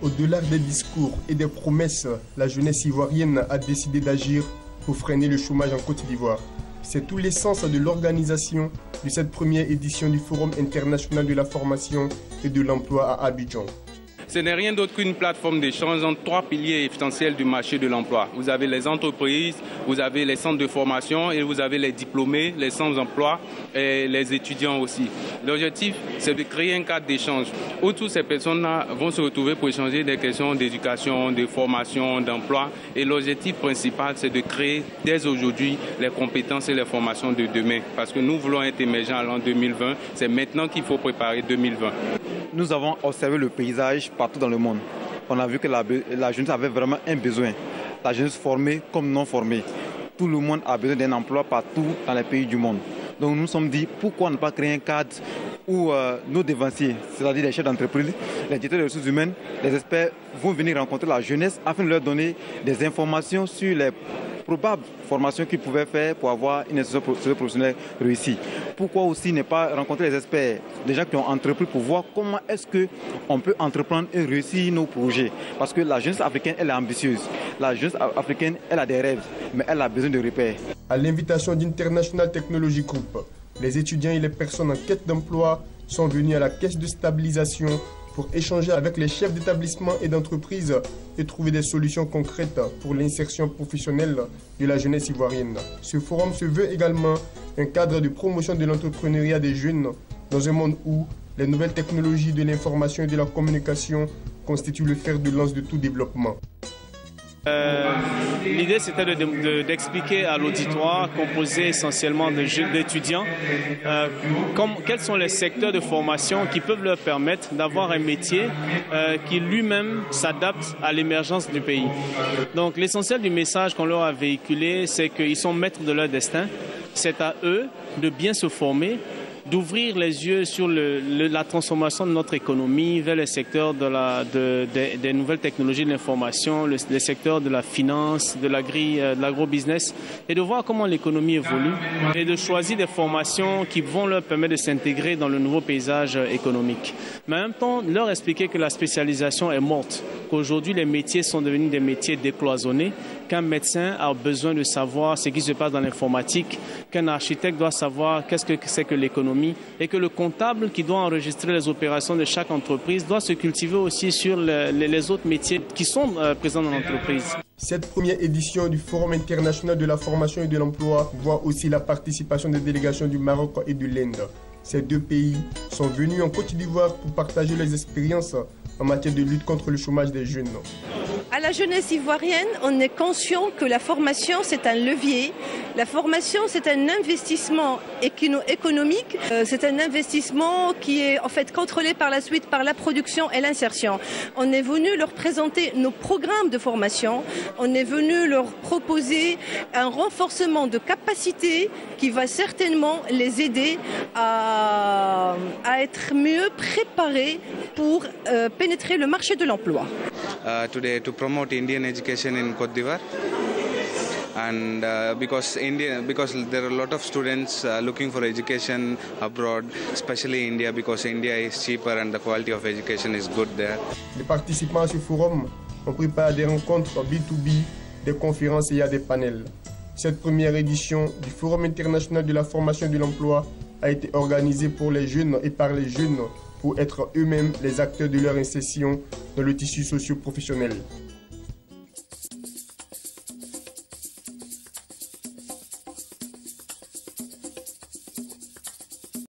Au-delà des discours et des promesses, la jeunesse ivoirienne a décidé d'agir pour freiner le chômage en Côte d'Ivoire. C'est tout l'essence de l'organisation de cette première édition du Forum international de la formation et de l'emploi à Abidjan. Ce n'est rien d'autre qu'une plateforme d'échange entre trois piliers essentiels du marché de l'emploi. Vous avez les entreprises, vous avez les centres de formation et vous avez les diplômés, les centres d'emploi et les étudiants aussi. L'objectif, c'est de créer un cadre d'échange où toutes ces personnes-là vont se retrouver pour échanger des questions d'éducation, de formation, d'emploi. Et l'objectif principal, c'est de créer dès aujourd'hui les compétences et les formations de demain. Parce que nous voulons être émergents à l'an 2020. C'est maintenant qu'il faut préparer 2020. Nous avons observé le paysage partout dans le monde. On a vu que la jeunesse avait vraiment un besoin. La jeunesse formée comme non formée. Tout le monde a besoin d'un emploi partout dans les pays du monde. Donc nous nous sommes dit, pourquoi ne pas créer un cadre où nos dévanciers, c'est-à-dire les chefs d'entreprise, les directeurs des ressources humaines, les experts vont venir rencontrer la jeunesse afin de leur donner des informations sur les probables formations qu'ils pouvaient faire pour avoir une insertion professionnelle réussie. Pourquoi aussi ne pas rencontrer les experts, des gens qui ont entrepris pour voir comment est-ce qu'on peut entreprendre et réussir nos projets. Parce que la jeunesse africaine, elle est ambitieuse. La jeunesse africaine, elle a des rêves, mais elle a besoin de repères. À l'invitation d'International Technology Group, les étudiants et les personnes en quête d'emploi sont venus à la caisse de stabilisation pour échanger avec les chefs d'établissement et d'entreprise et trouver des solutions concrètes pour l'insertion professionnelle de la jeunesse ivoirienne. Ce forum se veut également un cadre de promotion de l'entrepreneuriat des jeunes dans un monde où les nouvelles technologies de l'information et de la communication constituent le fer de lance de tout développement. L'idée, c'était d'expliquer à l'auditoire, composé essentiellement d'étudiants, quels sont les secteurs de formation qui peuvent leur permettre d'avoir un métier qui lui-même s'adapte à l'émergence du pays. Donc l'essentiel du message qu'on leur a véhiculé, c'est qu'ils sont maîtres de leur destin. C'est à eux de bien se former, d'ouvrir les yeux sur la transformation de notre économie vers les secteurs des nouvelles technologies de l'information, les secteurs de la finance, de l'agro-business, et de voir comment l'économie évolue et de choisir des formations qui vont leur permettre de s'intégrer dans le nouveau paysage économique. Mais en même temps, leur expliquer que la spécialisation est morte, qu'aujourd'hui les métiers sont devenus des métiers décloisonnés, qu'un médecin a besoin de savoir ce qui se passe dans l'informatique, qu'un architecte doit savoir qu'est-ce que c'est que l'économie et que le comptable qui doit enregistrer les opérations de chaque entreprise doit se cultiver aussi sur les autres métiers qui sont présents dans l'entreprise. Cette première édition du Forum international de la formation et de l'emploi voit aussi la participation des délégations du Maroc et de l'Inde. Ces deux pays sont venus en Côte d'Ivoire pour partager leurs expériences en matière de lutte contre le chômage des jeunes. À la jeunesse ivoirienne, on est conscient que la formation, c'est un levier. La formation, c'est un investissement économique. C'est un investissement qui est en fait contrôlé par la suite par la production et l'insertion. On est venu leur présenter nos programmes de formation. On est venu leur proposer un renforcement de capacité qui va certainement les aider à être mieux préparés pour pénétrer le marché de l'emploi. Today to promote Indian education in Côte d'Ivoire, and because there are a lot of students looking for education abroad, especially India, because India is cheaper and the quality of education is good there. Les participants à ce forum ont préparé des rencontres B2B, des conférences et il y a des panels. Cette première édition du Forum international de la formation et de l'emploi a été organisée pour les jeunes et par les jeunes pour être eux-mêmes les acteurs de leur insertion dans le tissu socio-professionnel.